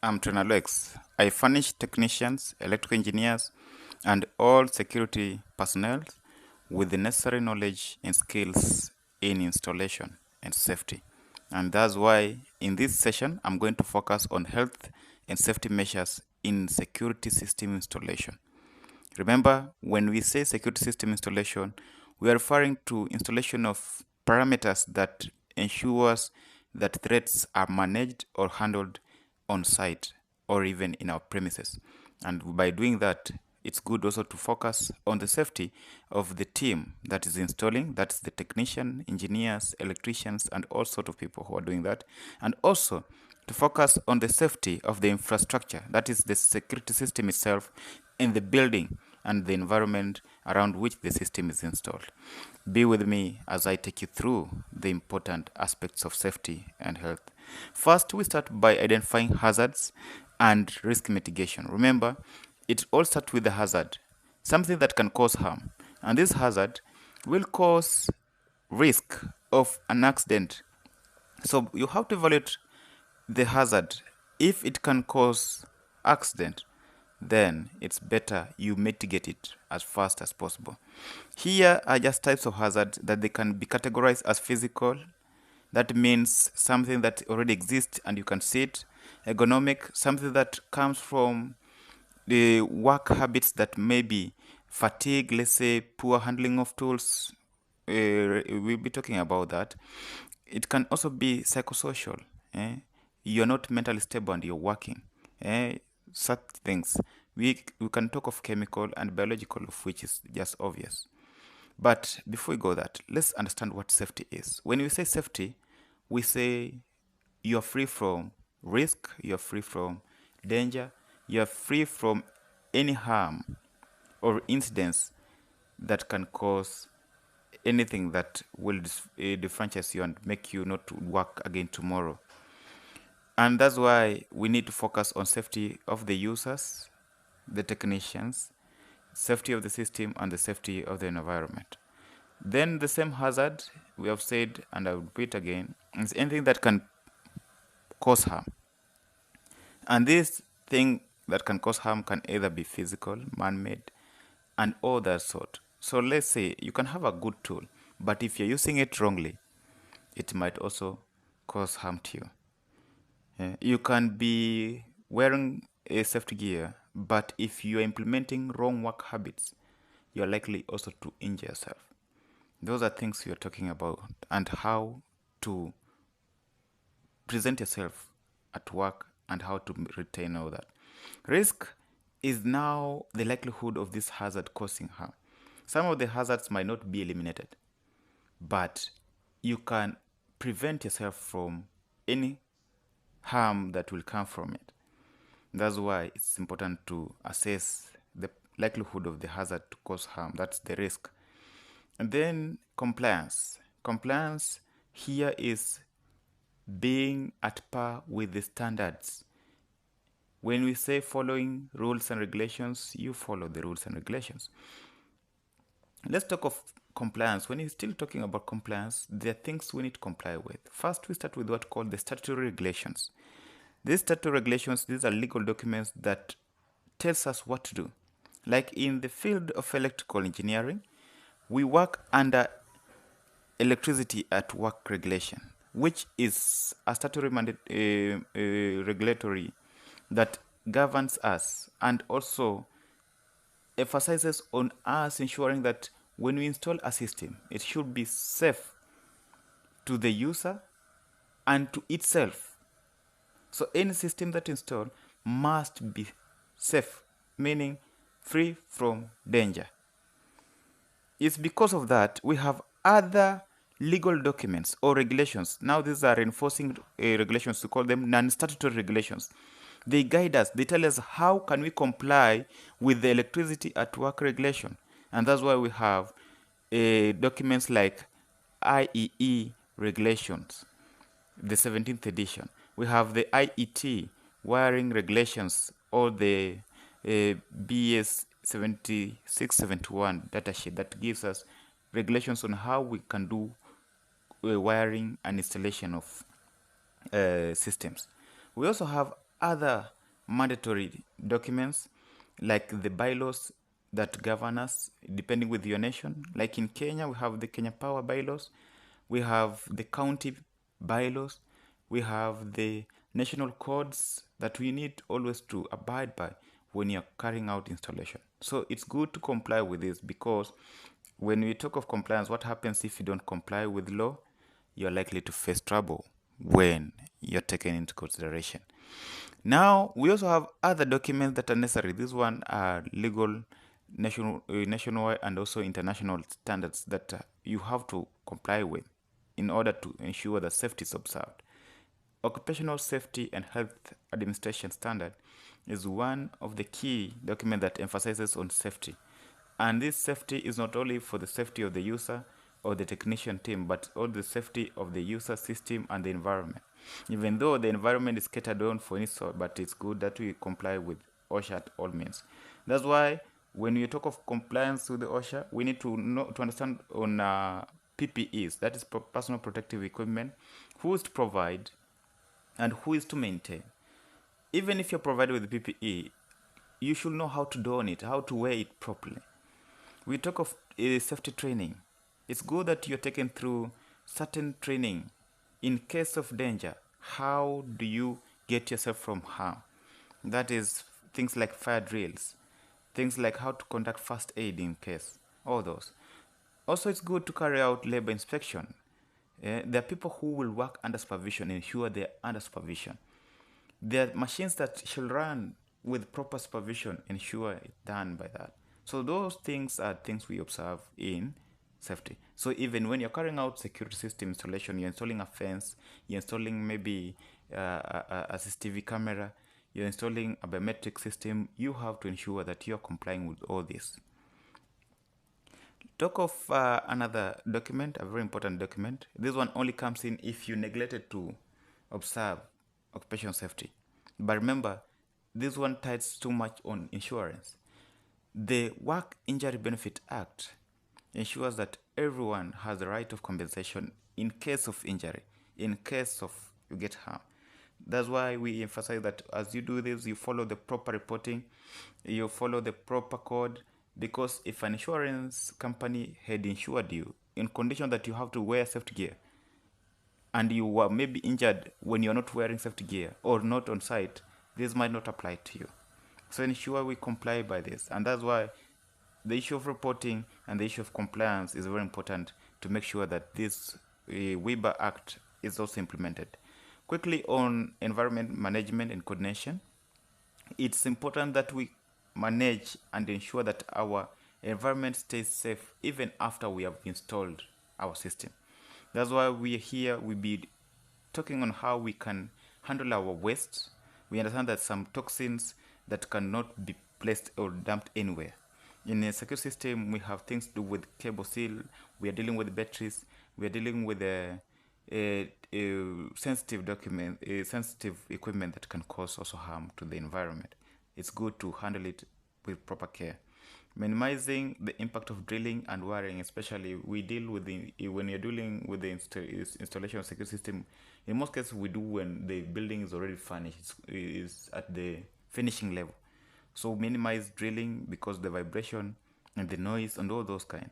I'm Alex. I furnish technicians, electrical engineers, and all security personnel with the necessary knowledge and skills in installation and safety. And that's why in this session, I'm going to focus on health and safety measures in security system installation. Remember, when we say security system installation, we are referring to installation of parameters that ensures that threats are managed or handled on site or even in our premises. And by doing that, it's good also to focus on the safety of the team that is installing, that's the technician, engineers, electricians, and all sort of people who are doing that. And also to focus on the safety of the infrastructure, that is the security system itself in the building and the environment around which the system is installed. Be with me as I take you through the important aspects of safety and health. First, we start by identifying hazards and risk mitigation. Remember, it all starts with the hazard, something that can cause harm. And this hazard will cause risk of an accident. So you have to evaluate the hazard. If it can cause accident, then it's better you mitigate it as fast as possible. Here are just types of hazards that they can be categorized as physical. That means something that already exists and you can see it. Ergonomic, something that comes from the work habits that may be fatigue, let's say poor handling of tools. We'll be talking about that. It can also be psychosocial. You're not mentally stable and you're working. Such things. We can talk of chemical and biological, of which is just obvious. But before we go that, let's understand what safety is. When we say safety, we say you're free from risk, you're free from danger, you're free from any harm or incidents that can cause anything that will disfranchise you and make you not to work again tomorrow. And that's why we need to focus on safety of the users, the technicians, safety of the system, and the safety of the environment. Then the same hazard we have said, and I will repeat again, is anything that can cause harm. And this thing that can cause harm can either be physical, man-made, and all that sort. So let's say you can have a good tool, but if you're using it wrongly, it might also cause harm to you. You can be wearing a safety gear, but if you are implementing wrong work habits, you're likely also to injure yourself. Those are things we are talking about and how to present yourself at work and how to retain all that. Risk is now the likelihood of this hazard causing harm. Some of the hazards might not be eliminated, but you can prevent yourself from any harm that will come from it. That's why it's important to assess the likelihood of the hazard to cause harm. That's the risk. And then compliance. Compliance here is being at par with the standards. When we say following rules and regulations, you follow the rules and regulations. Let's talk of compliance. When you're still talking about compliance, there are things we need to comply with. First, we start with what called the statutory regulations. These statutory regulations, these are legal documents that tells us what to do. Like in the field of electrical engineering, we work under electricity at work regulation, which is a statutory regulatory that governs us and also emphasizes on us ensuring that when we install a system, it should be safe to the user and to itself. So any system that installed must be safe, meaning free from danger. It's because of that we have other legal documents or regulations. Now these are enforcing regulations. We call them non-statutory regulations. They guide us. They tell us how can we comply with the electricity at work regulation. And that's why we have documents like IEE regulations, the 17th edition. We have the IET wiring regulations or the BS 7671 datasheet that gives us regulations on how we can do wiring and installation of systems. We also have other mandatory documents like the bylaws that govern us depending with your nation. Like in Kenya, we have the Kenya Power bylaws, we have the county bylaws, we have the national codes that we need always to abide by when you're carrying out installation. So it's good to comply with this, because when we talk of compliance, what happens if you don't comply with law? You're likely to face trouble when you're taken into consideration. Now, we also have other documents that are necessary. These one are legal, nationwide, and also international standards that you have to comply with in order to ensure that safety is observed. Occupational Safety and Health Administration Standard is one of the key documents that emphasizes on safety. And this safety is not only for the safety of the user or the technician team, but also the safety of the user system and the environment. Even though the environment is catered on for install, but it's good that we comply with OSHA at all means. That's why when we talk of compliance with the OSHA, we need to know to understand on PPEs, that is personal protective equipment, who is to provide and who is to maintain. Even if you're provided with PPE, you should know how to don it, how to wear it properly. We talk of safety training. It's good that you're taken through certain training. In case of danger, how do you get yourself from harm? That is things like fire drills, things like how to conduct first aid in case, all those. Also, it's good to carry out labor inspection. There are people who will work under supervision, ensure they're under supervision. There are machines that should run with proper supervision, ensure it's done by that. So those things are things we observe in safety. So even when you're carrying out security system installation, you're installing a fence, you're installing maybe a CCTV camera, you're installing a biometric system, you have to ensure that you're complying with all this. Talk of another document, a very important document. This one only comes in if you neglected to observe occupational safety. But remember, this one ties too much on insurance. The Work Injury Benefit Act ensures that everyone has the right of compensation in case of injury, in case of you get harm. That's why we emphasize that as you do this, you follow the proper reporting, you follow the proper code, because if an insurance company had insured you in condition that you have to wear safety gear, and you were maybe injured when you're not wearing safety gear or not on site, this might not apply to you. So ensure we comply by this. And that's why the issue of reporting and the issue of compliance is very important to make sure that this WIBA Act is also implemented. Quickly on environment management and coordination, it's important that we manage and ensure that our environment stays safe even after we have installed our system. That's why we are here, we'll be talking on how we can handle our waste. We understand that some toxins that cannot be placed or dumped anywhere. In a secure system, we have things to do with cable seal, we are dealing with batteries, we are dealing with sensitive sensitive equipment that can cause also harm to the environment. It's good to handle it with proper care. Minimizing the impact of drilling and wiring, especially we deal with when you're dealing with the installation of security system. In most cases, we do when the building is already furnished, is at the finishing level. So minimize drilling because the vibration and the noise and all those kind.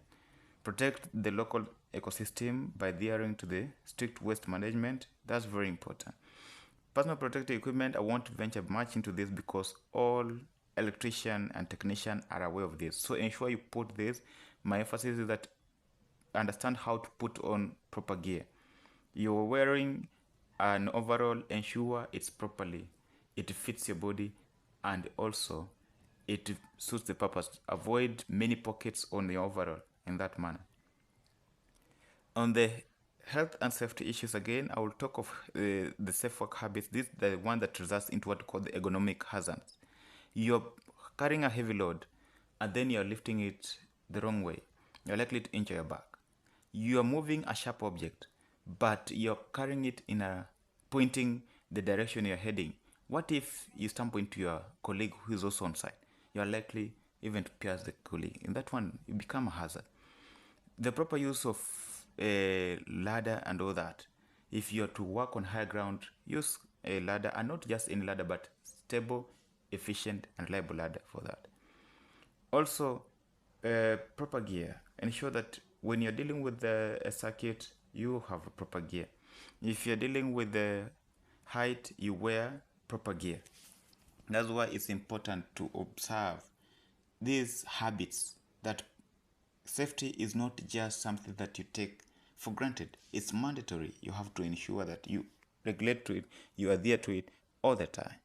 Protect the local ecosystem by adhering to the strict waste management. That's very important. Personal protective equipment, I won't venture much into this because all electrician and technician are aware of this. So ensure you put this. My emphasis is that understand how to put on proper gear. You're wearing an overall, ensure it's properly, it fits your body, and also it suits the purpose. Avoid many pockets on the overall in that manner. On the health and safety issues, again, I will talk of the safe work habits. This is the one that results into what we call the ergonomic hazards. You're carrying a heavy load and then you're lifting it the wrong way. You're likely to injure your back. You are moving a sharp object, but you're carrying it in a pointing the direction you're heading. What if you stumble into your colleague who is also on site? You're likely even to pierce the colleague. In that one, you become a hazard. The proper use of a ladder and all that. If you're to work on high ground, use a ladder, and not just any ladder, but stable, efficient, and reliable ladder for that. Also, proper gear. Ensure that when you're dealing with a circuit, you have a proper gear. If you're dealing with the height, you wear proper gear. That's why it's important to observe these habits, that safety is not just something that you take for granted. It's mandatory. You have to ensure that you regulate to it, you adhere to it all the time.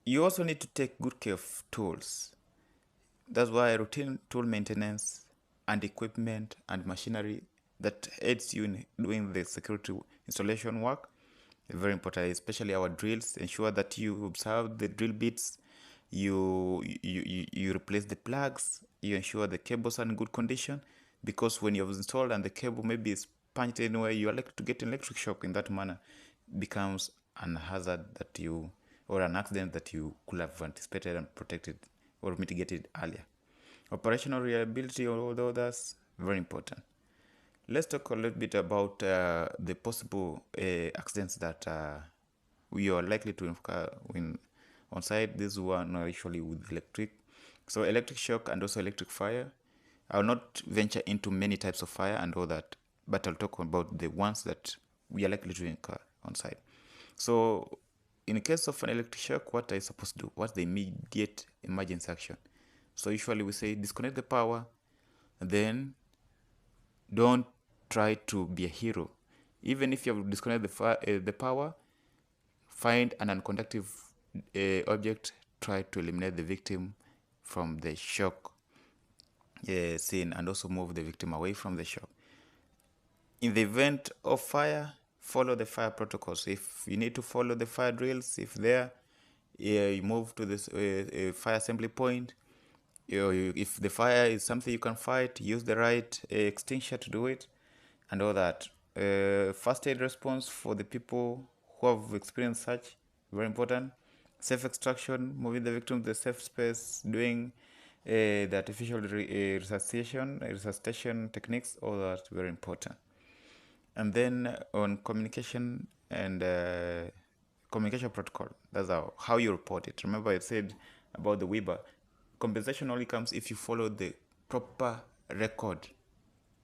You also need to take good care of tools. That's why routine tool maintenance and equipment and machinery that aids you in doing the security installation work is very important, especially our drills. Ensure that you observe the drill bits, you replace the plugs, you ensure the cables are in good condition, because when you've installed and the cable maybe is punched anywhere, you are likely to get an electric shock. In that manner, becomes an hazard that you, or an accident that you could have anticipated and protected or mitigated earlier. Operational reliability, although that's very important. Let's talk a little bit about the possible accidents that we are likely to incur when on site. This one are usually with electric. So electric shock and also electric fire. I'll not venture into many types of fire and all that, but I'll talk about the ones that we are likely to incur on site. So in the case of an electric shock, what are you supposed to do? What's the immediate emergency action? So usually we say disconnect the power, then don't try to be a hero. Even if you have disconnected the power, find an unconductive object, try to eliminate the victim from the shock scene, and also move the victim away from the shock. In the event of fire, follow the fire protocols. If you need to follow the fire drills, if there, you move to this fire assembly point. If the fire is something you can fight, use the right extinguisher to do it, and all that. First aid response for the people who have experienced such, very important. Safe extraction, moving the victim to the safe space, doing the artificial resuscitation techniques, all that, very important. And then on communication and communication protocol, that's how you report it. Remember I said about the Weber, compensation only comes if you follow the proper record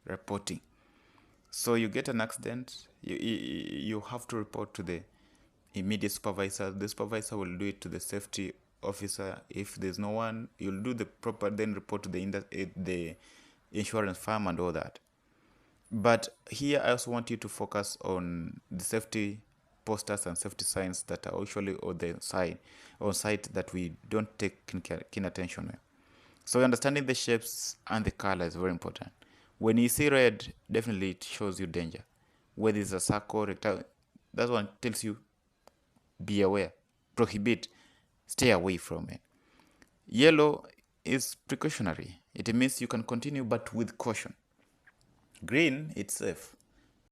reporting. So you get an accident, you have to report to the immediate supervisor. The supervisor will do it to the safety officer. If there's no one, you'll do the proper, then report to the insurance firm and all that. But here I also want you to focus on the safety posters and safety signs that are usually on the site that we don't take keen attention with. So understanding the shapes and the color is very important. When you see red, definitely it shows you danger. Whether it's a circle, rectangle, that one tells you be aware, prohibit, stay away from it. Yellow is precautionary. It means you can continue but with caution. Green, it's safe.